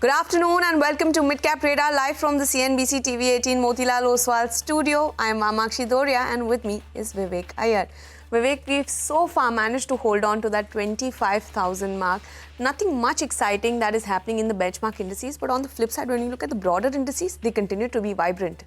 Good afternoon and welcome to Midcap Radar live from the CNBC-TV18 Motilal Oswal studio. I am Amakshi Doria and with me is Vivek Iyer. Vivek, we've so far managed to hold on to that 25,000 mark. Nothing much exciting that is happening in the benchmark indices, but on the flip side, when you look at the broader indices, they continue to be vibrant.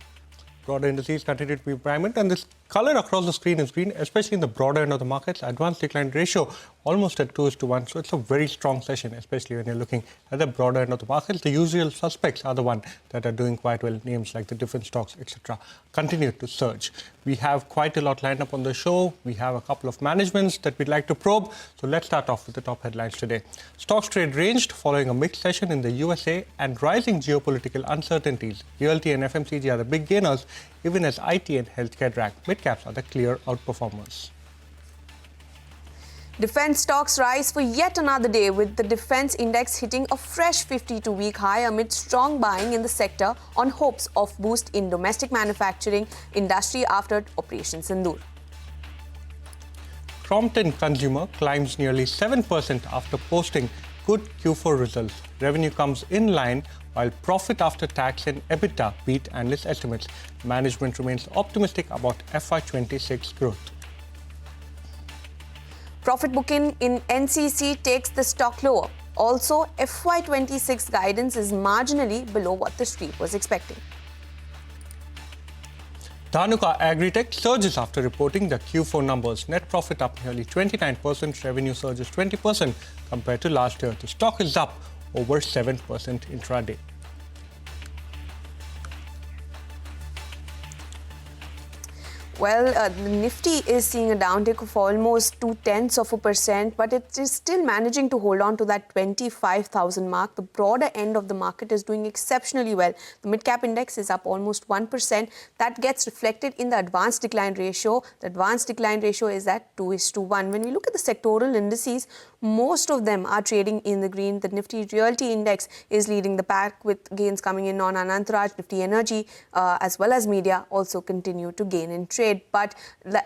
Broader indices continue to be vibrant, and this color across the screen is green, especially in the broader end of the markets. Advanced decline ratio almost at 2:1, so it's a very strong session, especially when you're looking at the broader end of the markets. The usual suspects are the ones that are doing quite well. Names like the different stocks, etc., continue to surge. We have quite a lot lined up on the show. We have a couple of managements that we'd like to probe. So let's start off with the top headlines today. Stocks trade ranged following a mixed session in the USA and rising geopolitical uncertainties. Realty and FMCG are the big gainers, even as IT and healthcare drag. Mid-caps are the clear outperformers. Defense stocks rise for yet another day, with the defense index hitting a fresh 52-week high amid strong buying in the sector on hopes of boost in domestic manufacturing industry after Operation Sindoor. Crompton Consumer climbs nearly 7% after posting good Q4 results. Revenue comes in line while profit after tax and EBITDA beat analyst estimates. Management remains optimistic about FY26 growth. Profit booking in NCC takes the stock lower. Also, FY26 guidance is marginally below what the street was expecting. Dhanuka Agritech surges after reporting the Q4 numbers. Net profit up nearly 29%, revenue surges 20% compared to last year. The stock is up over 7% intraday. Well, the Nifty is seeing a downtick of almost 0.2%, but it is still managing to hold on to that 25,000 mark. The broader end of the market is doing exceptionally well. The mid-cap index is up almost 1%. That gets reflected in the advanced decline ratio. The advanced decline ratio is at 2:1. When we look at the sectoral indices, most of them are trading in the green. The Nifty Realty Index is leading the pack with gains coming in on Anantaraj. Nifty Energy as well as media also continue to gain in trade. But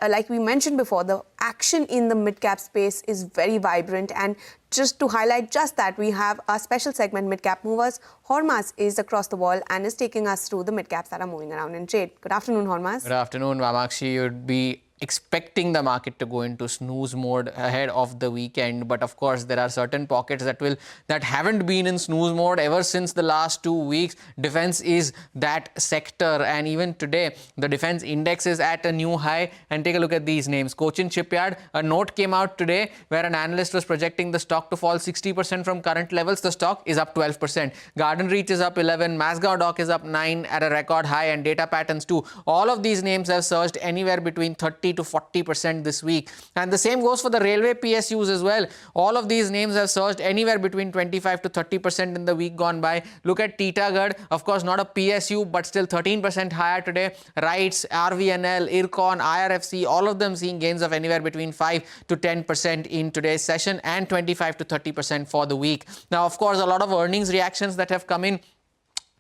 like we mentioned before, the action in the mid-cap space is very vibrant. And just to highlight just that, we have a special segment, Mid-Cap Movers. Hormaz is across the wall and is taking us through the mid-caps that are moving around in trade. Good afternoon, Hormaz. Good afternoon, Vamakshi. You'd be expecting the market to go into snooze mode ahead of the weekend, but of course there are certain pockets that haven't been in snooze mode ever since the last 2 weeks. Defense is that sector, and even today the defense index is at a new high. And take a look at these names. Cochin Shipyard, a note came out today where an analyst was projecting the stock to fall 60% from current levels. The stock is up 12%. Garden Reach is up 11%. Masgao Dock is up 9% at a record high, and Data Patterns too. All of these names have surged anywhere between 30 to 40% this week. And the same goes for the railway PSUs as well. All of these names have surged anywhere between 25 to 30% in the week gone by. Look at Titagad, of course not a PSU, but still 13% higher today. RITES, RVNL, IRCON, IRFC, all of them seeing gains of anywhere between 5 to 10% in today's session and 25 to 30% for the week. Now, of course, a lot of earnings reactions that have come in.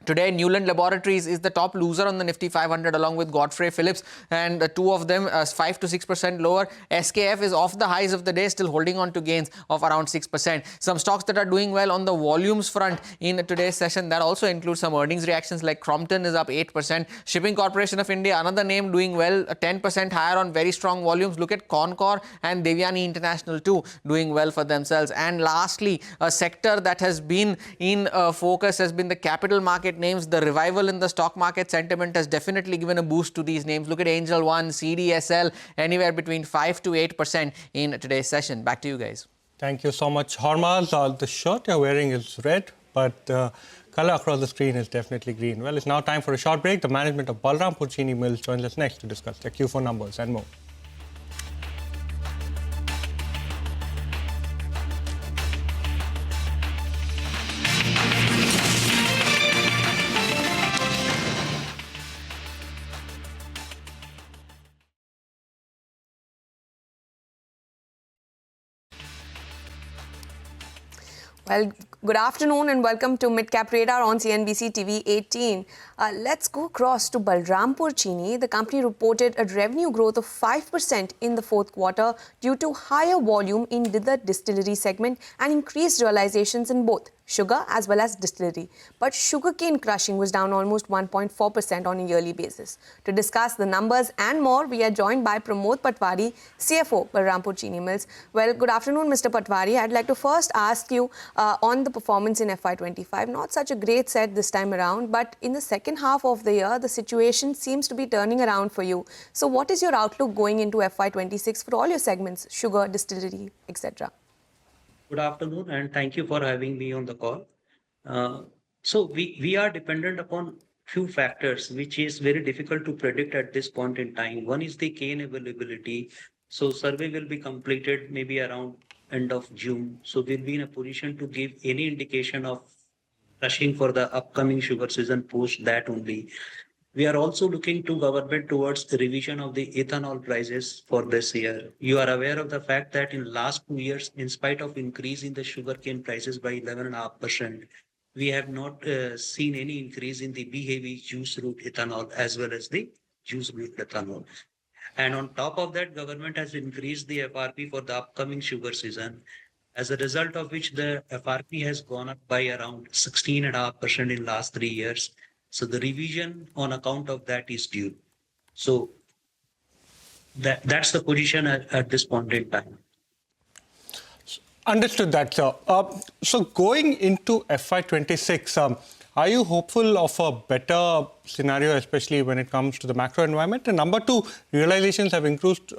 Today, Newland Laboratories is the top loser on the Nifty 500 along with Godfrey Phillips, and two of them 5 to 6% lower. SKF is off the highs of the day, still holding on to gains of around 6%. Some stocks that are doing well on the volumes front in today's session, that also includes some earnings reactions like Crompton is up 8%. Shipping Corporation of India, another name doing well, 10% higher on very strong volumes. Look at Concor and Devyani International too doing well for themselves. And lastly, a sector that has been in focus has been the capital market names. The revival in the stock market sentiment has definitely given a boost to these names. Look at Angel One, CDSL, anywhere between 5 to 8% in today's session. Back to you guys. Thank you so much, Hormaz. The shirt you're wearing is red, but color across the screen is definitely green. Well, it's now time for a short break. The management of Balrampur Chini Mills joins us next to discuss their Q4 numbers and more. Well, good afternoon and welcome to Midcap Radar on CNBC-TV18. Let's go across to Balrampur Chini. The company reported a revenue growth of 5% in the fourth quarter due to higher volume in the distillery segment and increased realizations in both sugar as well as distillery. But sugarcane crushing was down almost 1.4% on a yearly basis. To discuss the numbers and more, we are joined by Pramod Patwari, CFO, Balrampur Chini Mills. Well, good afternoon, Mr. Patwari. I'd like to first ask you on the performance in FY25. Not such a great set this time around, but in the second half of the year, the situation seems to be turning around for you. So what is your outlook going into FY26 for all your segments, sugar, distillery, etc.? Good afternoon, and thank you for having me on the call. So we are dependent upon few factors, which is very difficult to predict at this point in time. One is the cane availability. So survey will be completed maybe around end of June. So we'll be in a position to give any indication of crushing for the upcoming sugar season post that only. We are also looking to government towards the revision of the ethanol prices for this year. You are aware of the fact that in last 2 years, in spite of increase in the sugarcane prices by 11.5%, we have not seen any increase in the B-heavy juice route ethanol as well as the juice route ethanol. And on top of that, government has increased the FRP for the upcoming sugar season, as a result of which the FRP has gone up by around 16.5% in last 3 years. So the revision on account of that is due. So that's the position at this point in time. Understood that, sir. So going into FY26, are you hopeful of a better scenario, especially when it comes to the macro environment? And number two, realizations have improved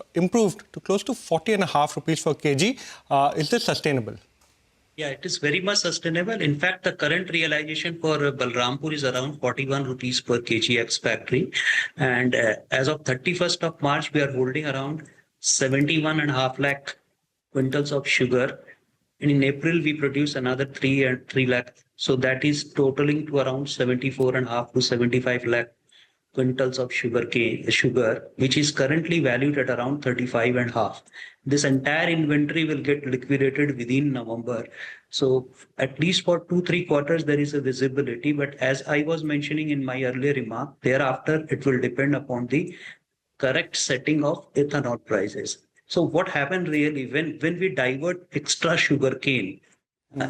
to close to 40.5 rupees per kg. Is this sustainable? Yeah, it is very much sustainable. In fact, the current realization for Balrampur is around 41 rupees per kg ex factory. And as of 31st of March, we are holding around 71.5 lakh quintals of sugar. And in April, we produce another 3 lakh. So that is totaling to around 74.5 to 75 lakh quintals of sugar, which is currently valued at around 35.5. This entire inventory will get liquidated within November. So at least for 2-3 quarters, there is a visibility. But as I was mentioning in my earlier remark, thereafter, it will depend upon the correct setting of ethanol prices. So what happened really when we divert extra sugar cane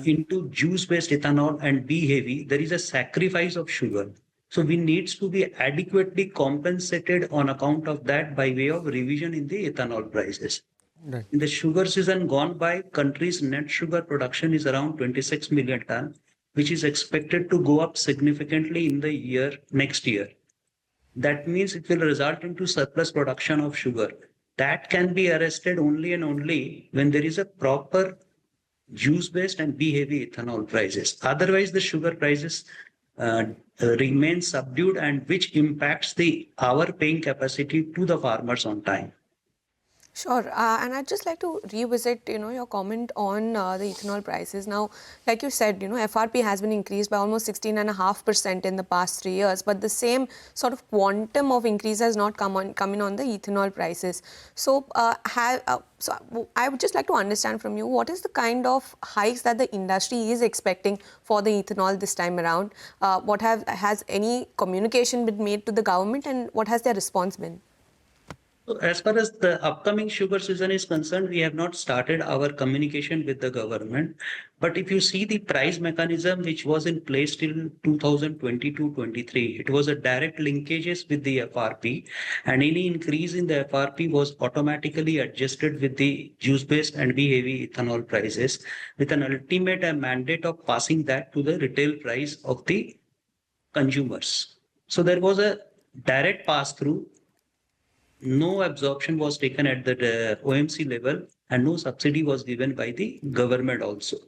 into juice-based ethanol and B-heavy, there is a sacrifice of sugar. So we needs to be adequately compensated on account of that by way of revision in the ethanol prices. Right. In the sugar season gone by, country's net sugar production is around 26 million ton, which is expected to go up significantly in the next year. That means it will result into surplus production of sugar. That can be arrested only and only when there is a proper juice-based and B-heavy ethanol prices. Otherwise, the sugar prices remain subdued, and which impacts the hour paying capacity to the farmers on time. Sure, and I'd just like to revisit, your comment on the ethanol prices. Now, like you said, FRP has been increased by almost 16.5% in the past 3 years, but the same sort of quantum of increase has not come in on the ethanol prices. So, so I would just like to understand from you, what is the kind of hikes that the industry is expecting for the ethanol this time around? Has any communication been made to the government, and what has their response been? So as far as the upcoming sugar season is concerned, we have not started our communication with the government. But if you see the price mechanism which was in place till 2022-23, it was a direct linkages with the FRP, and any increase in the FRP was automatically adjusted with the juice-based and B-heavy ethanol prices, with an ultimate mandate of passing that to the retail price of the consumers. So there was a direct pass-through. No absorption was taken at the OMC level, and no subsidy was given by the government also,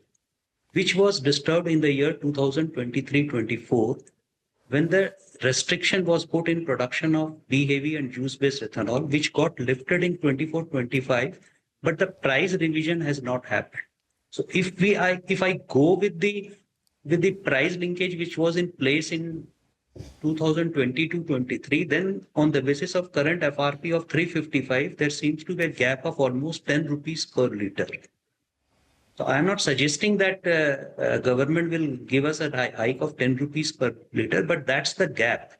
which was disturbed in the year 2023-24 when the restriction was put in production of B-heavy and juice-based ethanol, which got lifted in 24-25, but the price revision has not happened. So if I go with the price linkage which was in place in 2022-23, then on the basis of current FRP of 355, there seems to be a gap of almost 10 rupees per liter. So I'm not suggesting that government will give us a hike of 10 rupees per liter, but that's the gap.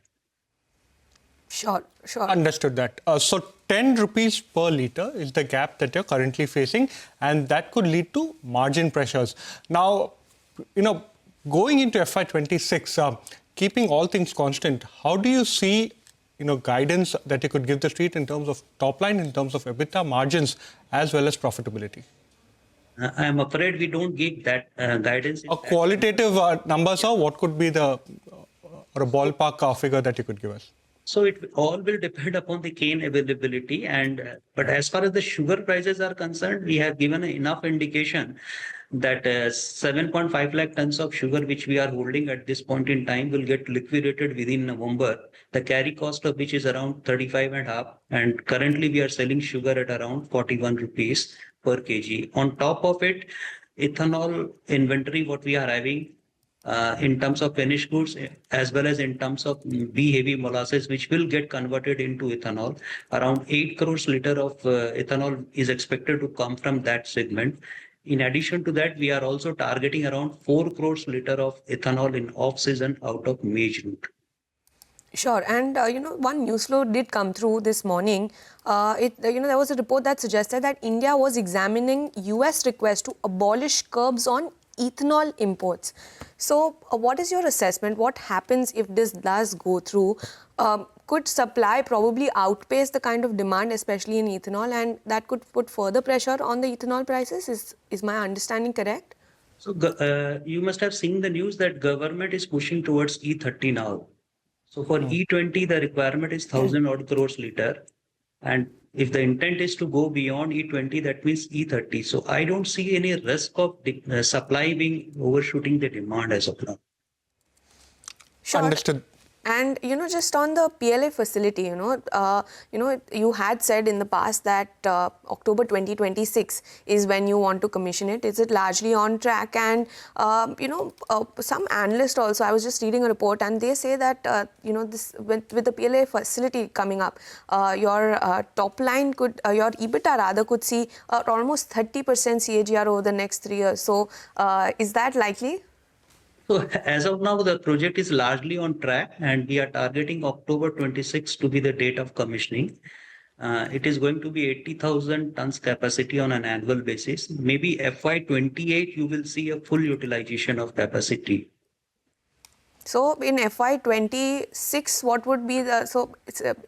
Sure, sure. Understood that. So 10 rupees per litre is the gap that you're currently facing, and that could lead to margin pressures. Now, going into FY26, keeping all things constant, how do you see, guidance that you could give the street in terms of top line, in terms of EBITDA margins, as well as profitability? I'm afraid we don't give that guidance. A qualitative number, sir, what could be the or a ballpark figure that you could give us? So it all will depend upon the cane availability, and but as far as the sugar prices are concerned, we have given enough indication that 7.5 lakh tons of sugar which we are holding at this point in time will get liquidated within November. The carry cost of which is around 35.5, and currently we are selling sugar at around 41 rupees per kg. On top of it, ethanol inventory what we are having. In terms of finished goods as well as in terms of B-heavy molasses, which will get converted into ethanol. Around 8 crores liter of ethanol is expected to come from that segment. In addition to that, we are also targeting around 4 crores liter of ethanol in off-season out of maize route. Sure, and one news flow did come through this morning. There was a report that suggested that India was examining US request to abolish curbs on ethanol imports. So, what is your assessment? What happens if this does go through? Could supply probably outpace the kind of demand, especially in ethanol, and that could put further pressure on the ethanol prices? Is my understanding correct? So, you must have seen the news that government is pushing towards E30 now. So for E20, the requirement is 1,000 odd crores liter. And if the intent is to go beyond E20, that means E30. So I don't see any risk of supply being overshooting the demand as of now. Sure. Understood. And, just on the PLA facility, you had said in the past that October 2026 is when you want to commission it. Is it largely on track? And, some analysts also, I was just reading a report and they say that, this with the PLA facility coming up, your top line could, your EBITDA rather could see almost 30% CAGR over the next 3 years. So, is that likely? So as of now, the project is largely on track and we are targeting October 26 to be the date of commissioning. It is going to be 80,000 tons capacity on an annual basis. Maybe FY28, you will see a full utilization of capacity. So in FY26, what would be the,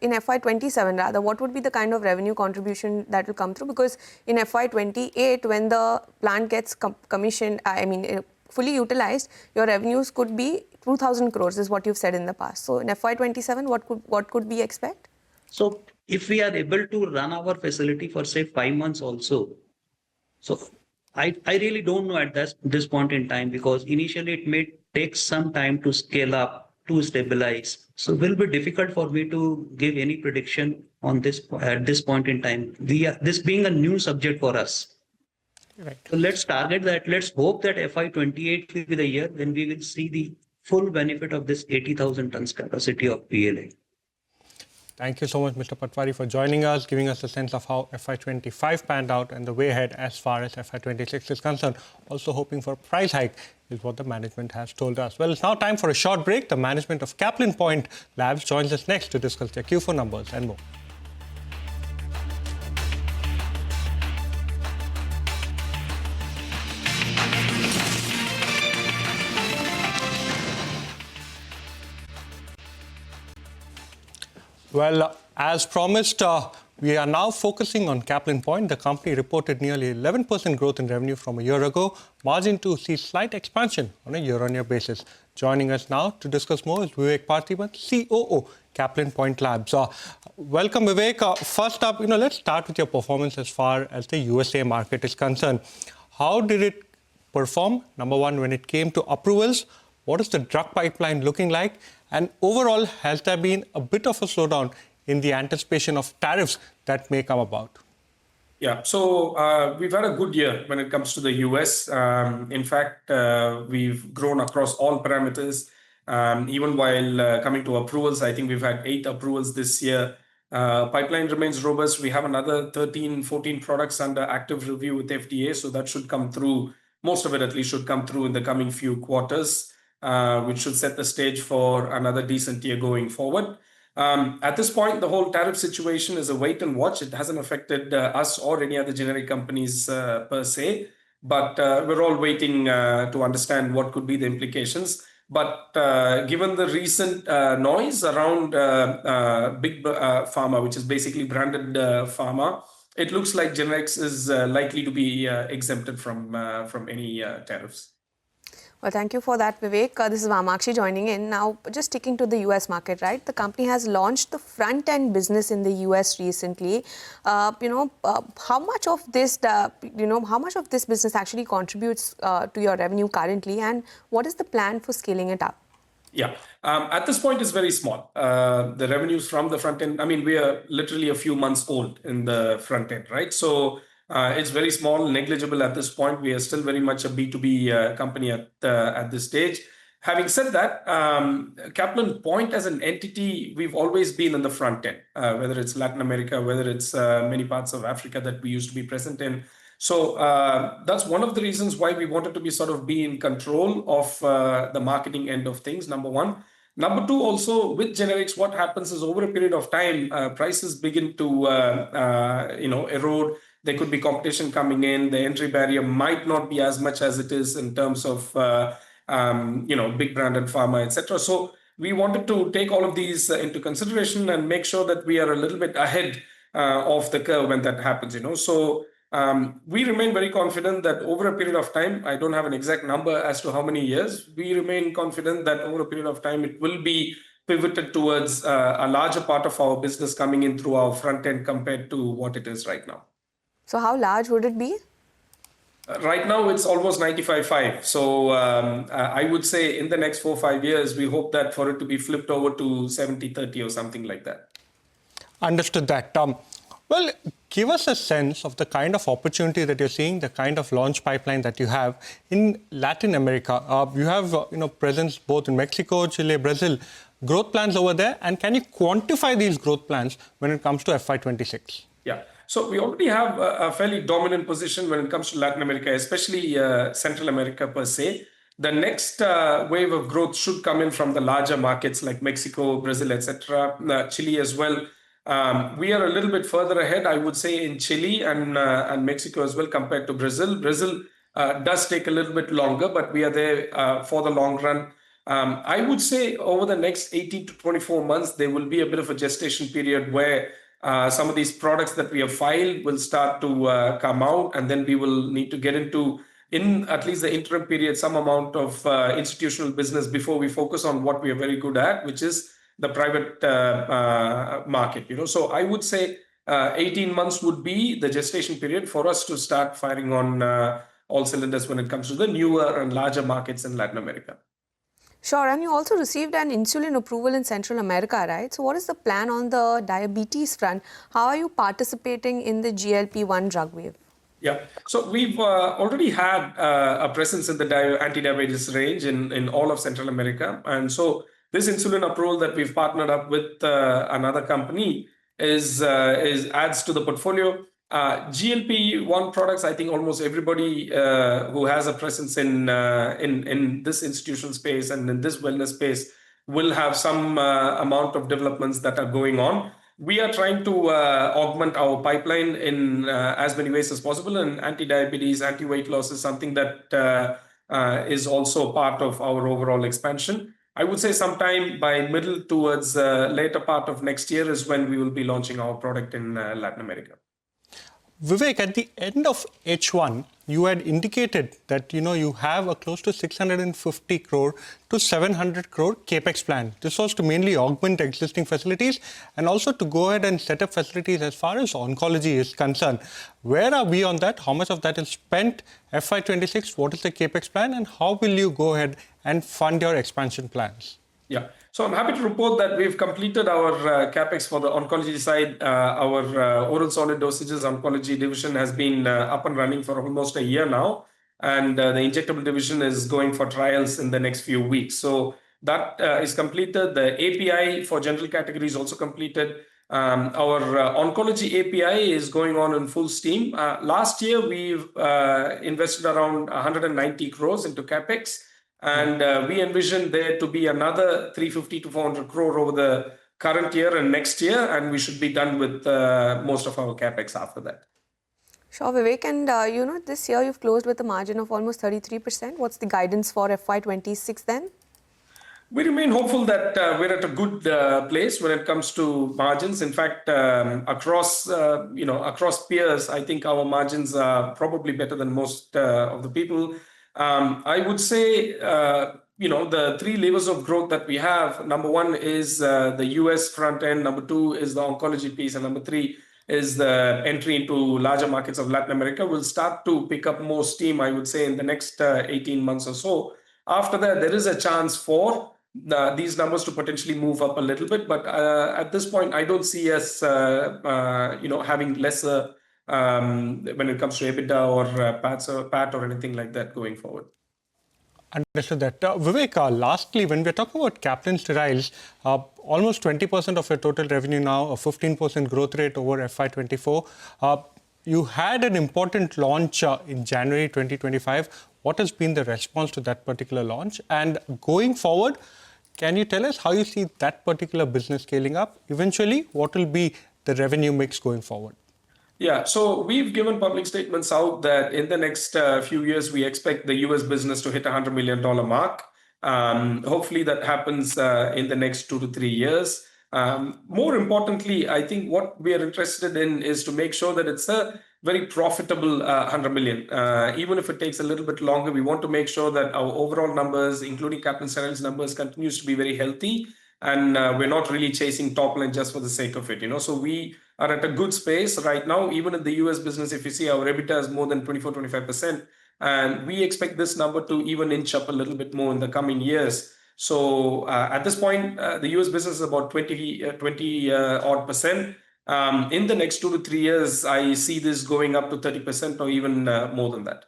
in FY27 rather, what would be the kind of revenue contribution that will come through? Because in FY28, when the plant gets commissioned, fully utilized, your revenues could be 2,000 crores is what you've said in the past. So in FY27, what could we expect? So if we are able to run our facility for say 5 months also, so I really don't know at this point in time, because initially it may take some time to scale up, to stabilize. So it will be difficult for me to give any prediction on this at this point in time. This being a new subject for us. Right. So let's target that. Let's hope that FY28 will be the year when we will see the full benefit of this 80,000 tons capacity of PLA. Thank you so much, Mr. Patwari, for joining us, giving us a sense of how FY25 panned out and the way ahead as far as FY26 is concerned. Also hoping for a price hike is what the management has told us. Well, it's now time for a short break. The management of Kaplan Point Labs joins us next to discuss their Q4 numbers and more. Well, as promised, we are now focusing on Kaplan Point. The company reported nearly 11% growth in revenue from a year ago, margin to see slight expansion on a year-on-year basis. Joining us now to discuss more is Vivek Parthiban, COO, Kaplan Point Labs. Welcome, Vivek. First up, let's start with your performance as far as the USA market is concerned. How did it perform? Number one, when it came to approvals, what is the drug pipeline looking like? And overall, has there been a bit of a slowdown in the anticipation of tariffs that may come about? Yeah, so we've had a good year when it comes to the US. In fact, we've grown across all parameters. Even while coming to approvals, I think we've had 8 approvals this year. Pipeline remains robust. We have another 13, 14 products under active review with FDA, so that should come through most of it at least should come through in the coming few quarters, which should set the stage for another decent year going forward. At this point, the whole tariff situation is a wait and watch. It hasn't affected us or any other generic companies per se, but we're all waiting to understand what could be the implications. But given the recent noise around big pharma, which is basically branded pharma, it looks like generics is likely to be exempted from any tariffs. Well, thank you for that, Vivek. This is Vamakshi joining in. Now, just sticking to the US market, right? The company has launched the front-end business in the US recently. How much of this, how much of this business actually contributes to your revenue currently, and what is the plan for scaling it up? Yeah, at this point, it's very small. The revenues from the front end, I mean, we are literally a few months old in the front end, right? So it's very small, negligible at this point. We are still very much a B2B company at this stage. Having said that, Kaplan Point as an entity, we've always been in the front end, whether it's Latin America, whether it's many parts of Africa that we used to be present in. So that's one of the reasons why we wanted to be in control of the marketing end of things, number one. Number two, also with generics, what happens is over a period of time, prices begin to erode. There could be competition coming in. The entry barrier might not be as much as it is in terms of big branded pharma, etc. So we wanted to take all of these into consideration and make sure that we are a little bit ahead of the curve when that happens. So we remain very confident that over a period of time, I don't have an exact number as to how many years, we remain confident that over a period of time, it will be pivoted towards a larger part of our business coming in through our front end compared to what it is right now. So how large would it be? Right now, it's almost 95.5. So I would say in the next 4 or 5 years, we hope that for it to be flipped over to 70-30 or something like that. Understood that. Well, give us a sense of the kind of opportunity that you're seeing, the kind of launch pipeline that you have in Latin America. You have presence both in Mexico, Chile, Brazil. Growth plans over there, and can you quantify these growth plans when it comes to FY26? Yeah. So we already have a fairly dominant position when it comes to Latin America, especially Central America per se. The next wave of growth should come in from the larger markets like Mexico, Brazil, etc., Chile as well. We are a little bit further ahead, I would say, in Chile and Mexico as well compared to Brazil. Brazil does take a little bit longer, but we are there for the long run. I would say over the next 18 to 24 months, there will be a bit of a gestation period where some of these products that we have filed will start to come out, and then we will need to get into, in at least the interim period, some amount of institutional business before we focus on what we are very good at, which is the private market. So I would say 18 months would be the gestation period for us to start firing on all cylinders when it comes to the newer and larger markets in Latin America. Sure, and you also received an insulin approval in Central America, right? So what is the plan on the diabetes front? How are you participating in the GLP-1 drug wave? Yeah, so we've already had a presence in the anti-diabetes range in all of Central America. And so this insulin approval that we've partnered up with another company adds to the portfolio. GLP-1 products, I think almost everybody who has a presence in this institutional space and in this wellness space will have some amount of developments that are going on. We are trying to augment our pipeline in as many ways as possible, and anti-diabetes, anti-weight loss is something that is also part of our overall expansion. I would say sometime by middle towards later part of next year is when we will be launching our product in Latin America. Vivek, at the end of H1, you had indicated that you have a close to 650 crore to 700 crore capex plan. This was to mainly augment existing facilities and also to go ahead and set up facilities as far as oncology is concerned. Where are we on that? How much of that is spent? FY26, what is the capex plan, and how will you go ahead and fund your expansion plans? Yeah. So I'm happy to report that we've completed our capex for the oncology side. Our oral solid dosages oncology division has been up and running for almost a year now. And the injectable division is going for trials in the next few weeks. So that is completed. The API for general category is also completed. Our oncology API is going on in full steam. Last year, we've invested around 190 crores into CapEx, and we envision there to be another 350 to 400 crore over the current year and next year, and we should be done with most of our CapEx after that. Sure, Vivek. And this year you've closed with a margin of almost 33%. What's the guidance for FY26 then? We remain hopeful that we're at a good place when it comes to margins. In fact, across peers, I think our margins are probably better than most of the people. I would say, the three levers of growth that we have. Number one is the US front end. Number two is the oncology piece, and number three is the entry into larger markets of Latin America. Will start to pick up more steam, I would say, in the next 18 months or so. After that, there is a chance for these numbers to potentially move up a little bit, but at this point, I don't see us, having lesser when it comes to EBITDA or PAT or anything like that going forward. Understood that. Vivek, lastly, when we're talking about Kaplan Steriles, almost 20% of your total revenue now, a 15% growth rate over FY24. You had an important launch in January 2025. What has been the response to that particular launch? And going forward, can you tell us how you see that particular business scaling up? Eventually, what will be the revenue mix going forward? Yeah, so we've given public statements out that in the next few years, we expect the US business to hit $100 million mark. Hopefully that happens in the next 2 to 3 years. More importantly, I think what we are interested in is to make sure that it's a very profitable 100 million. Even if it takes a little bit longer, we want to make sure that our overall numbers, including Kaplan Steriles numbers, continues to be very healthy. And we're not really chasing top line just for the sake of it, So we are at a good space right now. Even in the US business, if you see, our EBITDA is more than 24-25%. And we expect this number to even inch up a little bit more in the coming years. So at this point, the US business is about 20 odd percent. In the next 2 to 3 years, I see this going up to 30% or even more than that.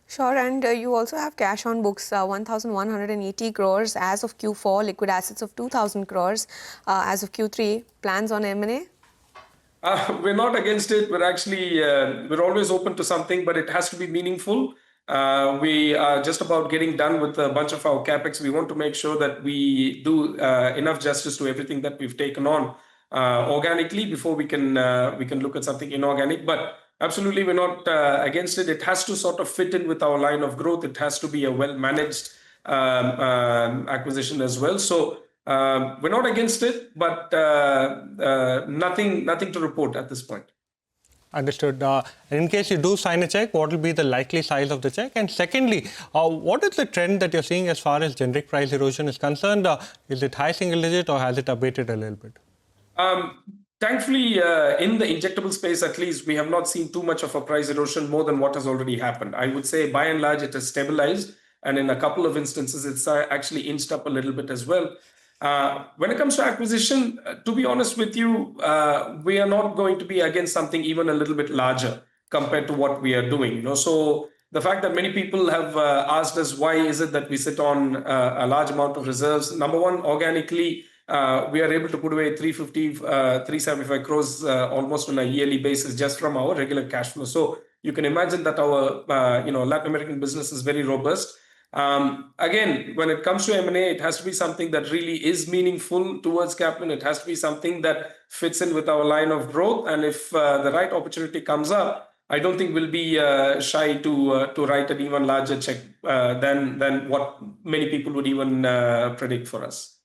Sure, and you also have cash on books, 1,180 crores as of Q4, liquid assets of 2,000 crores as of Q3. Plans on M&A? We're not against it. We're actually, we're always open to something, but it has to be meaningful. We are just about getting done with a bunch of our CapEx. We want to make sure that we do enough justice to everything that we've taken on organically before we can look at something inorganic. But absolutely, we're not against it. It has to sort of fit in with our line of growth. It has to be a well-managed acquisition as well. So we're not against it, but nothing to report at this point. Understood. In case you do sign a check, what will be the likely size of the check? And secondly, what is the trend that you're seeing as far as generic price erosion is concerned? Is it high single digit or has it abated a little bit? Thankfully, in the injectable space, at least, we have not seen too much of a price erosion more than what has already happened. I would say, by and large, it has stabilized. And in a couple of instances, it's actually inched up a little bit as well. When it comes to acquisition, to be honest with you, we are not going to be against something even a little bit larger compared to what we are doing. So the fact that many people have asked us, why is it that we sit on a large amount of reserves? Number one, organically, we are able to put away 375 crores almost on a yearly basis just from our regular cash flow. So you can imagine that our Latin American business is very robust. Again, when it comes to M&A, it has to be something that really is meaningful towards Kaplan. It has to be something that fits in with our line of growth. And if the right opportunity comes up, I don't think we'll be shy to write an even larger check than what many people would even predict for us.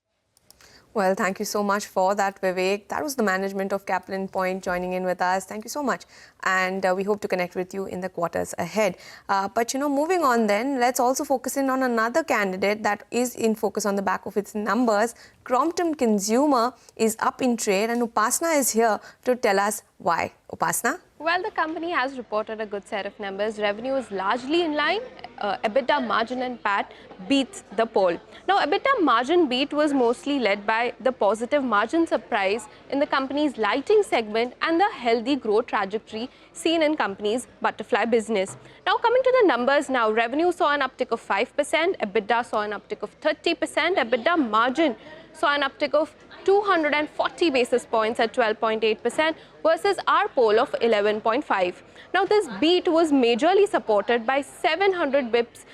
Well, thank you so much for that, Vivek. That was the management of Kaplan Point joining in with us. Thank you so much. And we hope to connect with you in the quarters ahead. But, moving on then, let's also focus in on another candidate that is in focus on the back of its numbers. Crompton Consumer is up in trade, and Upasana is here to tell us why. Upasana? Well, the company has reported a good set of numbers. Revenue is largely in line. EBITDA margin and PAT beats the poll. Now, EBITDA margin beat was mostly led by the positive margin surprise in the company's lighting segment and the healthy growth trajectory seen in company's butterfly business. Now, coming to the numbers now, revenue saw an uptick of 5%, EBITDA saw an uptick of 30%, EBITDA margin saw an uptick of 240 basis points at 12.8% versus our poll of 11.5. Now, this beat was majorly supported by 700 bips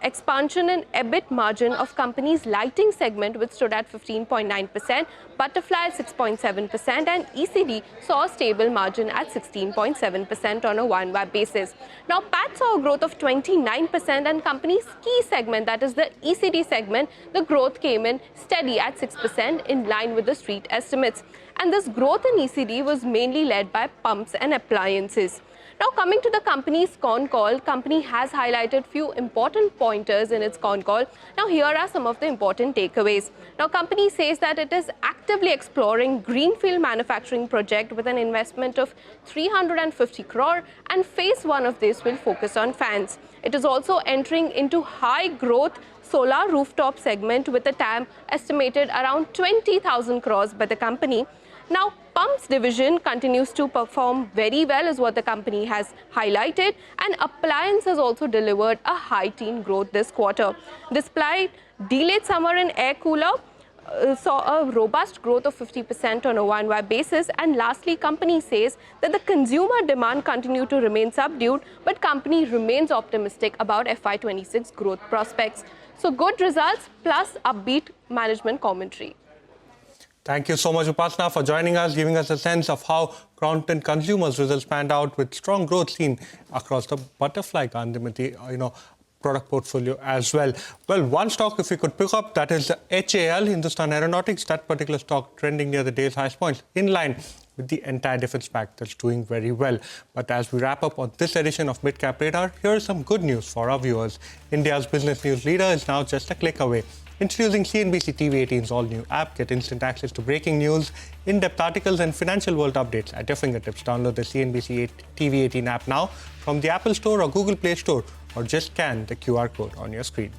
expansion in EBIT margin of company's lighting segment, which stood at 15.9%, Butterfly at 6.7%, and ECD saw a stable margin at 16.7% on a YoY basis. Now, PAT saw a growth of 29%, and company's key segment, that is the ECD segment, the growth came in steady at 6% in line with the street estimates. And this growth in ECD was mainly led by pumps and appliances. Now, coming to the company's con call, company has highlighted few important pointers in its con call. Now, here are some of the important takeaways. Now, company says that it is actively exploring greenfield manufacturing project with an investment of 350 crore, and phase 1 of this will focus on fans. It is also entering into high growth solar rooftop segment with a TAM estimated around 20,000 crores by the company. Now, pumps division continues to perform very well is what the company has highlighted, and appliances also delivered a high teen growth this quarter. Despite delayed summer in air cooler, saw a robust growth of 50% on a YoY basis. And lastly, company says that the consumer demand continue to remain subdued, but company remains optimistic about FY26 growth prospects. So good results plus upbeat management commentary. Thank you so much, Upasana, for joining us, giving us a sense of how Crompton consumers' results panned out with strong growth seen across the Butterfly Gandhimati, product portfolio as well. Well, one stock, if we could pick up, that is HAL, Hindustan Aeronautics. That particular stock trending near the day's highest points, in line with the entire defense pack that's doing very well. But as we wrap up on this edition of Midcap Radar, here is some good news for our viewers. India's business news leader is now just a click away. Introducing CNBC-TV18's all-new app. Get instant access to breaking news, in-depth articles and financial world updates at your fingertips. Download the CNBC-TV18 app now from the Apple Store or Google Play Store, or just scan the QR code on your screen.